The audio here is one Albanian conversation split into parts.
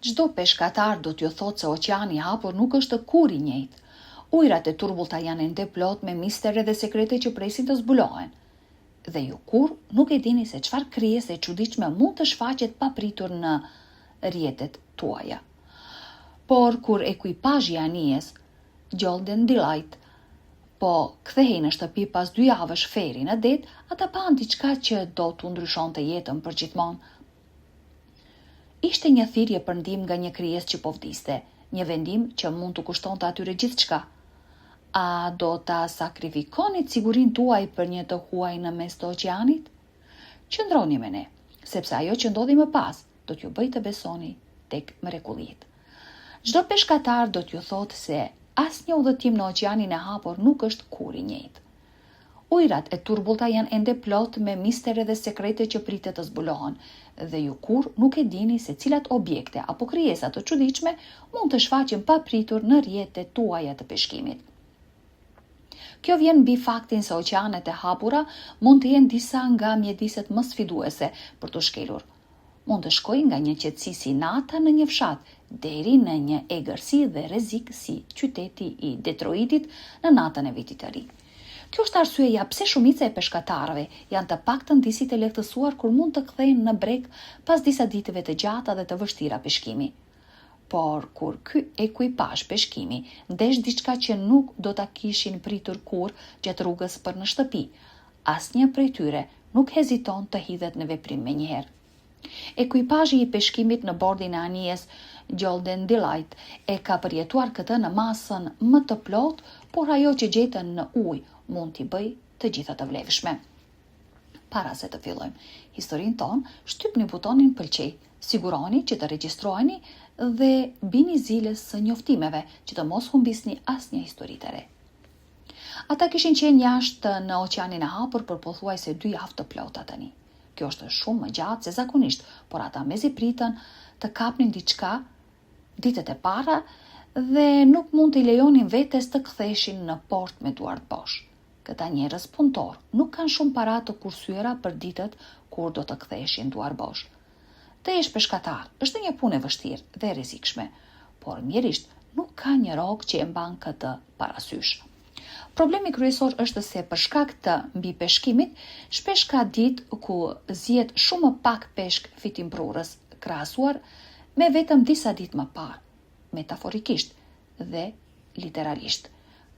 Çdo peshkatar do t'ju thotë se oqeani i hapur nuk është kur i njëjtë. Ujrat e turbullta janë ende plot me mistere dhe sekrete që presin të zbulohen. Dhe ju kur nuk e dini se çfarë krijese e çuditshme mund të shfaqet papritur në rrjetet tuaja. Por kur ekuipazhi i anijes Golden Delight po kthehej në shtëpi pas 2 javësh feri në det, ata pan diçka që do t'u ndryshonte jetën përgjithmonë. Ishte një thirrje për ndihmë nga një krijesë që po vdiste, një vendim që mund të kushtonte atyre gjithçka. A do ta sakrifikonit sigurinë tuaj për një të huaj në mes të oqeanit? Qëndroni me ne, sepse ajo që ndodhi më pas do t'ju bëjë të besoni tek mrekullitë. Çdo peshkatar do t'ju thotë se asnjë udhëtim në oqeanin e hapur nuk është kur i njëjtë. Ujrat e turbullta janë ende plot me mistere dhe sekrete që pritet të zbulohen, dhe ju kur nuk e dini se cilat objekte apo krijesa të çuditshme mund të shfaqen papritur në rrjetet tuaja të peshkimit. Kjo vjen mbi faktin se oqeanet e hapura mund të jenë disa nga mjediset më sfiduese për të shkelur. Mund të shkojë nga një qetësi si nata në një fshat deri në një egërsi dhe rrezik si qyteti i Detroitit në natën e vitit të ri. Kjo është arsyeja pse shumica e peshkatarëve janë të paktën disi të lehtësuar kur mund të kthehen në breg pas disa ditëve të gjata dhe të vështira peshkimi. Por kur ky ekuipazh peshkimi ndesh diçka që nuk do ta kishin pritur kurrë gjatë rrugës për në shtëpi, asnjë prej tyre nuk heziton të hidhet në veprim menjëherë. Ekuipazhi i peshkimit në bordin e anijes Golden Delight e ka përjetuar këtë në masën më të plot, por ajo që gjetën në ujë mund t'i bëj të gjitha të vlefshme. Para se të fillojmë historinë tonë, shtypni butonin pëlqej, siguroni që të regjistroheni dhe bini ziles së njoftimeve që të mos humbisni asnjë histori të re. Ata kishin qenë jashtë në oqeanin e hapur për pothuajse 2 javë të plota tani. Kjo është shumë më gjatë se zakonisht, por ata mezi pritën të kapnin diçka ditët e para dhe nuk mund t'i lejonin vetes të ktheshin në port me duart bosh. Këta njerëz punëtor nuk kanë shumë para të kursyera për ditët kur do të ktheshin duar bosh. Të jesh peshkatar është një punë e vështirë dhe e rrezikshme, por mjerisht nuk ka një rrogë që e mban këtë parasysh. Problemi kryesor është se për shkak të mbi peshkimit, shpesh ka ditë ku zihet shumë më pak peshk fitimprurës krahasuar me vetëm disa ditë më parë, metaforikisht dhe literalisht.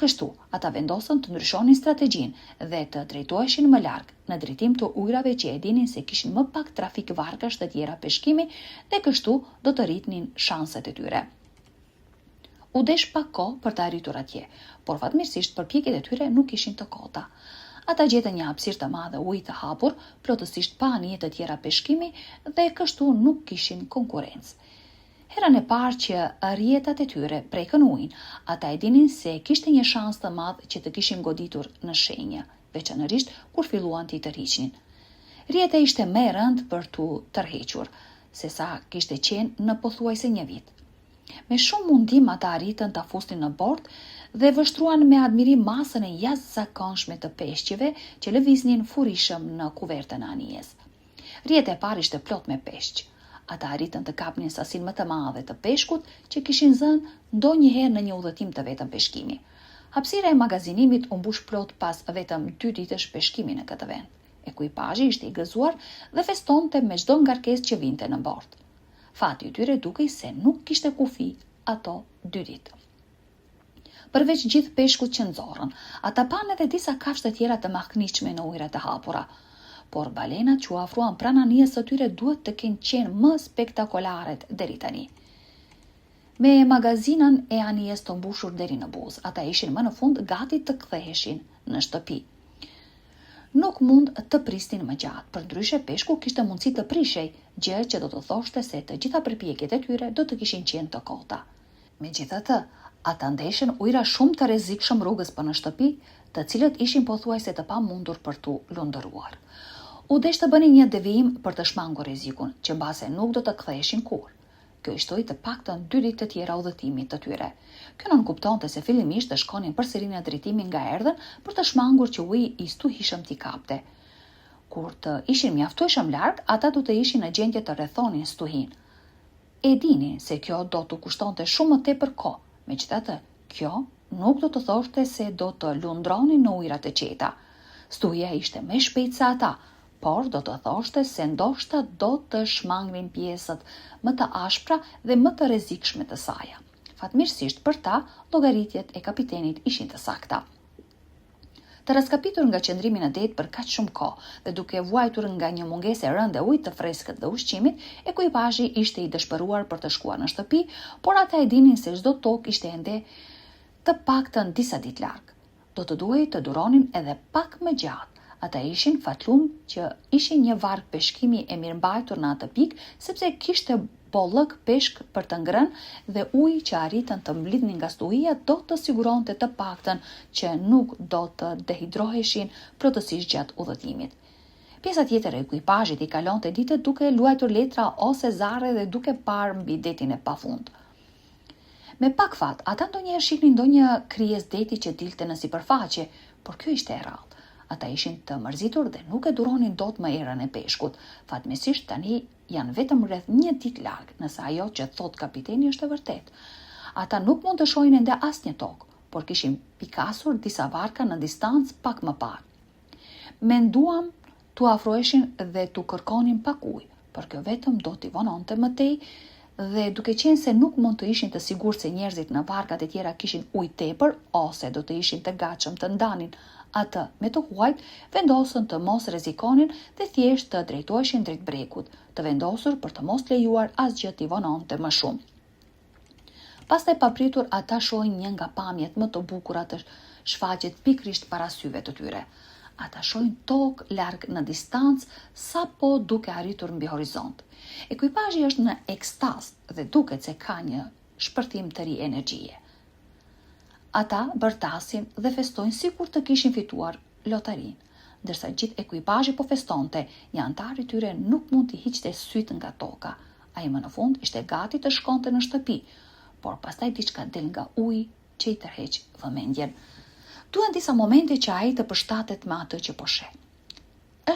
Kështu, ata vendosën të ndryshonin strategjinë dhe të drejtoheshin më larg në drejtim të ujrave që e dinin se kishin më pak trafik vargash të tjera peshkimi dhe kështu do të rritnin shanset e tyre. U desh pak kohë për të arritur atje, por fatmirësisht përpjekjet e tyre nuk ishin të kota. Ata gjetën një hapësirë të madhe ujë të hapur, plotësisht pa anije të tjera peshkimi dhe kështu nuk kishin konkurrencë. Herën e parë që rrjetat e tyre prekën ujin, ata e dinin se kishte një shans të madh që të kishin goditur në shenjë, veçanërisht kur filluan t'i tërhiqnin. Rrjeta ishte më e rëndë për t'u tërhequr, sesa kishte qenë në pothuajse një vit. Me shumë mundim ata arritën ta fusnin në bord dhe vështruan me admirim masën e jashtëzakonshme të peshqive që lëviznin furishëm në kuvertën e anijes. Rrjeta e parë ishte plot me peshq. Ata arritën të kapnin sasinë më të madhe të peshkut që kishin zënë ndonjëherë në një udhëtim të vetëm peshkimi. Hapësira e magazinimit u mbush plot pas vetëm 2 ditësh peshkimi në këtë vend. Ekuipazhi ishte i gëzuar dhe festonte me çdo ngarkesë që vinte në bord. Fati i tyre dukej se nuk kishte kufi ato 2 ditë. Përveç gjithë peshkut që nxorrën, ata pan edhe disa kafshë të tjera të mahkniqme në ujrat e hapura. Por balenat që u afruan pranë anijes së tyre duhet të kenë qenë më spektakolaret deri tani. Me magazinën e anijes të mbushur deri në buzë, ata ishin më në fund gati të ktheheshin në shtëpi. Nuk mund të prisnin më gjatë, përndryshe peshku kishte mundësi të prishej, gjë që do të thoshte se të gjitha përpjekjet e tyre do të kishin qenë të kota. Megjithatë, ata ndeshin ujra shumë të rrezikshëm rrugës për në shtëpi, të cilët ishin pothuajse të pamundur për tu lundëruar. U desh të bënin një devijim për të shmangur rrezikun, që mbase nuk do të ktheheshin kurrë. Kjo i shtoi të paktën 2 ditë të tjera udhëtimit të tyre. Kjo nuk kuptonte se fillimisht të shkonin përsëri në drejtimin nga erdhën për të shmangur që uji i stuhishëm t'i kapte. Kur të ishin mjaftueshëm larg, ata do të ishin në gjendje të rrethonin stuhin. E dini se kjo do të kushtonte shumë më tepër kohë, megjithatë, kjo nuk do të thoshte se do të lundronin në ujërat e qeta. Stuhja ishte më shpejt se ata, por do të thoshte se ndoshta do të shmangnin pjesët më të ashpra dhe më të rrezikshme të saj. Fatmirësisht për ta, llogaritjet e kapitenit ishin të sakta. Të raskapitur nga qëndrimi në det për kaq shumë kohë dhe duke vuajtur nga një mungesë e rëndë e ujit të freskët dhe ushqimit, ekuipazhi ishte i dëshpëruar për të shkuar në shtëpi, por ata e dinin se çdo tokë ishte ende të paktën disa ditë larg. Do të duhej të duronin edhe pak më gjatë. Ata ishin fatlum që ishin një varg peshkimi e mirëmbajtur në atë pikë, sepse kishte bollëk peshk për të ngrënë dhe uji që arritën të mblidhnin nga stuhia do të siguronte të paktën që nuk do të dehidroheshin plotësisht gjatë udhëtimit. Pjesa tjetër e ekuipazhit i kalonte ditët duke luajtur letra ose zarre dhe duke parë mbi detin e pafund. Me pak fat, ata ndonjëherë shihnin ndonjë krijesë deti që dilte në sipërfaqe, por kjo ishte e rrallë. Ata ishin të mërzitur dhe nuk e duronin dot më erën e peshkut. Fatmirësisht tani janë vetëm rreth një ditë larg, nëse ajo që thot kapiteni është e vërtet. Ata nuk mund të shohin ende asnjë tokë, por kishin pikasur disa varka në distancë pak më parë. Menduam t'u afroheshin dhe t'u kërkonin pak ujë, por kjo vetëm do t'i vononte më tej dhe duke qenë se nuk mund të ishin të sigurt se njerëzit në varkat e tjera kishin ujë tepër ose do të ishin të gatshëm të ndanin atë me të huajt, vendosën të mos rrezikonin dhe thjesht të drejtoheshin drejt brekut, të vendosur për të mos lejuar asgjë t'i vononte më shumë. Pastaj papritur ata shohin një nga pamjet më të bukura të shfaqet pikrisht para syve të tyre. Ata shohin tokë larg në distancë sapo duke arritur mbi horizont. Ekuipazhi është në ekstaz dhe duket se ka një shpërthim të ri energjie. Ata bërtasin dhe festojnë sikur të kishin fituar lotarin. Ndërsa gjithë ekuipazhi po festonte, një antar i tyre nuk mund t'i hiqte syt nga toka. Ai më në fund ishte gati të shkonte në shtëpi, por pastaj diçka del nga uji që i tërheq vëmendjen. Duhen disa momente që ai të përshtatet me atë që po sheh.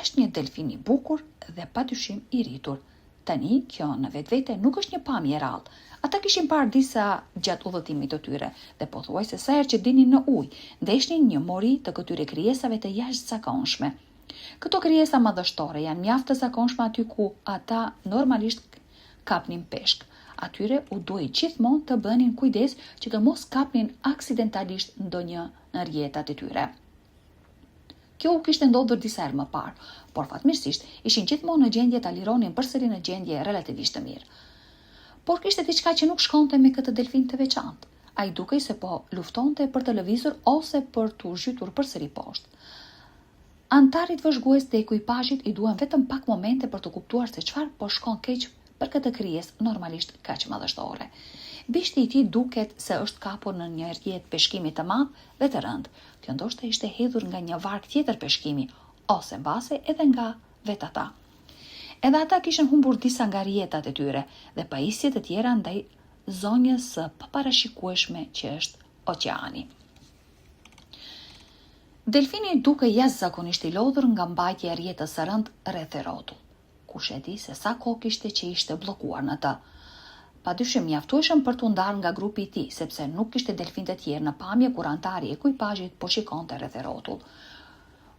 Është një delfin i bukur dhe padyshim i rritur. Tani kjo në vetvete nuk është një pamje e rrallë. Ata kishin parë disa gjatë udhëtimit të tyre dhe pothuajse sa herë që dinin në ujë, ndeshnin një mori të këtyre krijesave të jashtëzakonshme. Këto krijesa madhështore janë mjaft të zakonshme aty ku ata normalisht kapnin peshk. Atyre u duhej gjithmonë të bënin kujdes që të mos kapnin aksidentalisht ndonjë në rrjetat e tyre. Kjo u kishte ndodhur disa herë më parë, por fatmirësisht ishin gjithmonë në gjendje ta lironin përsëri në gjendje relativisht të mirë. Por kishte diçka që nuk shkonte me këtë delfin të veçantë. Ai dukej se po luftonte për të lëvizur ose për t'u zhytur përsëri poshtë. Antarit vëzhgues të ekuipazhit i duan vetëm pak momente për të kuptuar se çfarë po shkon keq për këtë krijesë normalisht kaq madhështore. Bishti i tij duket se është kapur në një rrjet peshkimi të madh dhe të rënd. Kjo ndoshta ishte hedhur nga një varg tjetër peshkimi, ose mbase edhe nga vetë ata. Edhe ata kishin humbur disa nga rrjetat e tyre dhe pajisjet e tjera ndaj zonjës së paparashikueshme që është oqeani. Delfini duke jashtëzakonisht i lodhur nga mbajtja e rrjetës së rënd rreth e rrotull. Kush e di se sa kohë kishte që ishte bllokuar në të. Padyshim mjaftueshëm për t'u ndarë nga grupi i tij, sepse nuk kishte delfin të tjerë në pamje kur antari i ekuipazhit po shikonte rreth e rrotull.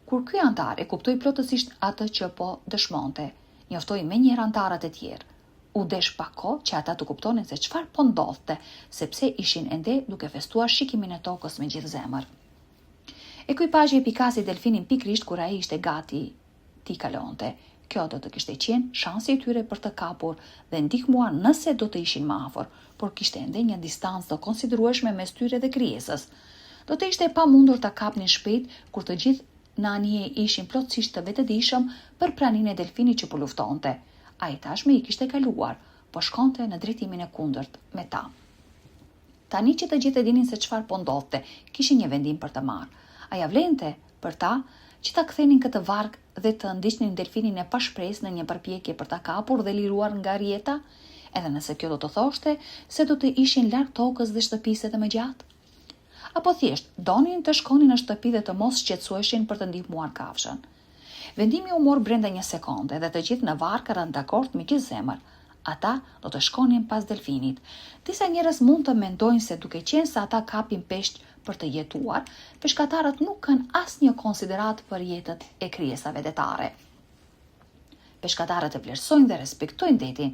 Kur ky antar e kuptoi plotësisht atë që po dëshmonte, njoftoi menjëherë antarët e tjerë. U desh pak kohë që ata të kuptonin se çfarë po ndodhte, sepse ishin ende duke festuar shikimin e tokës me gjithë zemër. Ekuipazhi e pikasi delfinin pikrisht kur ai ishte gati t'i kalonte. Kjo do të kishte qenë shansi i tyre për të kapur dhe ndihmuar nëse do të ishin më afër, por kishte ende një distancë të konsiderueshme mes tyre dhe krijesës. Do të ishte pamundur ta kapnin shpejt kur të gjithë në anije ishin plotësisht të vetëdijshëm për praninë e delfinit që po luftonte. Ai tashmë i kishte kaluar, po shkonte në drejtimin e kundërt me ta. Tani që të gjithë e dinin se çfarë po ndodhte, kishin një vendim për të marrë. A ja vlente për ta që ta kthenin këtë varg dhe të ndiqnin delfinin e pashpresë në një përpjekje për ta kapur dhe liruar nga rrjeta, edhe nëse kjo do të thoshte se do të ishin larg tokës dhe shtëpisë të më gjatë? Apo thjesht donin të shkonin në shtëpi dhe të mos shqetësoheshin për të ndihmuar kafshën? Vendimi u mor brenda një sekonde dhe të gjithë në varg rënë dakord me gjithë zemër. Ata do të shkonin pas delfinit. Disa njerëz mund të mendojnë se duke qenë se ata kapin peshq për të jetuar, peshkatarët nuk kanë asnjë konsiderat për jetët e krijesave detare. Peshkatarët e vlerësojnë dhe respektojnë detin.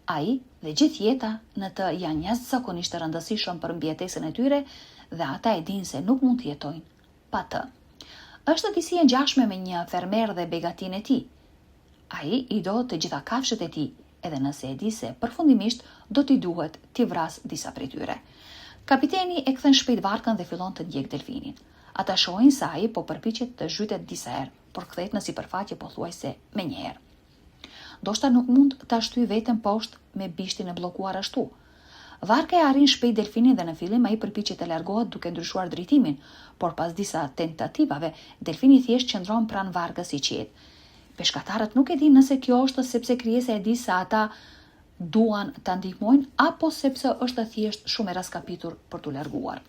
Ai dhe gjithë jeta në të janë jashtëzakonisht të rëndësishëm për mbijetesën e tyre dhe ata e dinë se nuk mund të jetojnë pa të. Është disi e ngjashme me një fermer dhe begatin e tij. Ai i do të gjitha kafshët e tij, edhe nëse e di se përfundimisht do t'i duhet t'i vras disa prej tyre. Kapiteni e kthen shpejt barkën dhe fillon të ndjek delfinin. Ata shohin se ai po përpiqet të zhytet disa herë, por kthehet në sipërfaqe pothuajse menjëherë. Ndoshta nuk mund ta shtyjë veten poshtë me bishtin e bllokuar ashtu. Varka e arrin shpejt delfinin dhe në fillim ai përpiqet të largohet duke ndryshuar drejtimin, por pas disa tentativave, delfini thjesht qëndron pranë varkës i qetë. Peshkatarët nuk e dinë nëse kjo është sepse krijesa e di se ata duan ta ndihmojnë apo sepse është thjesht shumë e raskapitur për t'u larguar.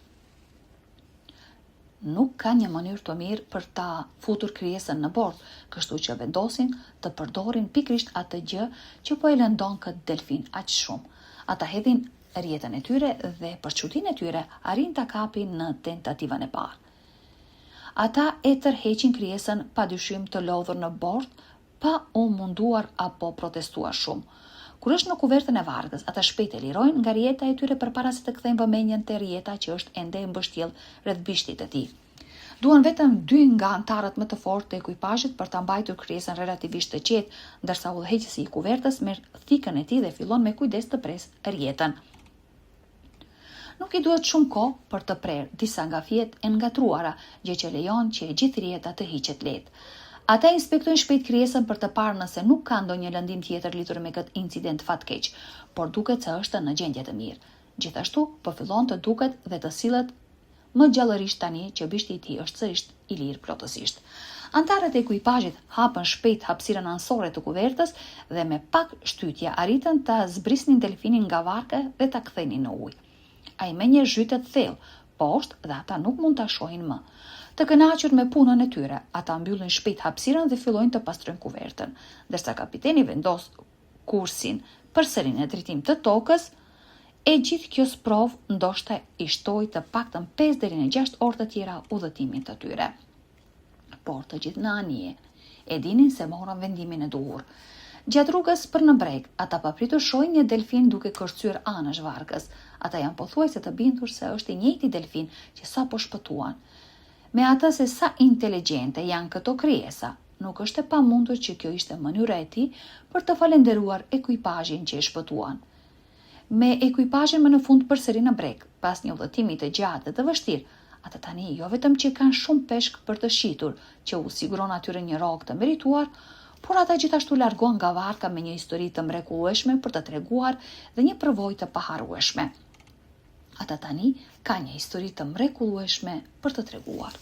Nuk ka një mënyrë të mirë për ta futur krijesën në bord, kështu që vendosin të përdorin pikrisht atë gjë që po e lëndon këtë delfin aq shumë. Ata hedhin rjetën e tyre dhe për çudinë e tyre arrin ta kapin në tentativën e parë. Ata e tërheqin krijesën padyshim të lodhur në bord, pa u munduar apo protestuar shumë. Kur është në kuvertën e varkës, ata shpejt e lirojnë nga rjeta e tyre përpara se të kthejnë vëmendjen te rjeta që është ende e mbështjell rreth bishtit të tij. Duan vetëm 2 nga antarët më të fortë të ekuipazhit për ta mbajtur krijesën relativisht të qetë, ndërsa udhëheqësi i kuvertës merr thikën e tij dhe fillon me kujdes të presë rjetën. Nuk i duhet shumë kohë për të prerë disa nga fjet e ngatruara, gjë që lejon që e gjithë rjeta të hiqet lehtë. Ata inspektojnë shpejt krijesën për të parë nëse nuk ka ndonjë lëndim tjetër lidhur me këtë incident fatkeq, por duket se është në gjendje të mirë. Gjithashtu, po fillon të duket dhe të sillet më gjallërisht tani që bishti i tij është sërish i lirë plotësisht. Antarët e ekuipazhit hapën shpejt hapësirën anësore të kuvertës dhe me pak shtytje arritën ta zbrisnin delfinin nga varka dhe ta kthenin në ujë. Ai menjëherë zhytet thellë poshtë dhe ata nuk mund ta shohin më. Të kënaqur me punën e tyre, ata mbyllin shpejt hapësirën dhe fillojnë të pastrojnë kuvertën, ndërsa kapiteni vendos kursin përsëri në drejtim të tokës. E gjithë kjo sprov ndoshta i shtoi të paktën 5 deri në 6 orë të tjera udhëtimin të tyre. Por të gjithë në anije e dinin se morën vendimin e duhur. Gjatë rrugës për në breg, ata papritur shohin një delfin duke kërcyer anash varkës. Ata janë pothuajse të bindur se është i njëjti delfin që sapo shpëtuan. Me atë se sa inteligjente janë këto krijesa, nuk është e pamundur që kjo ishte mënyra e tij për të falenderuar ekuipazhin që e shpëtuan. Me ekuipazhin më në fund përsëri në breg, pas një udhëtimi të gjatë dhe të vështirë, ata tani jo vetëm që kanë shumë peshk për të shitur, që u siguron atyre një rrogë të merituar, por ata gjithashtu largohen nga varka me një histori të mrekullueshme për të treguar dhe një përvojë të paharrueshme. Ata tani kanë një histori të mrekullueshme për të treguar.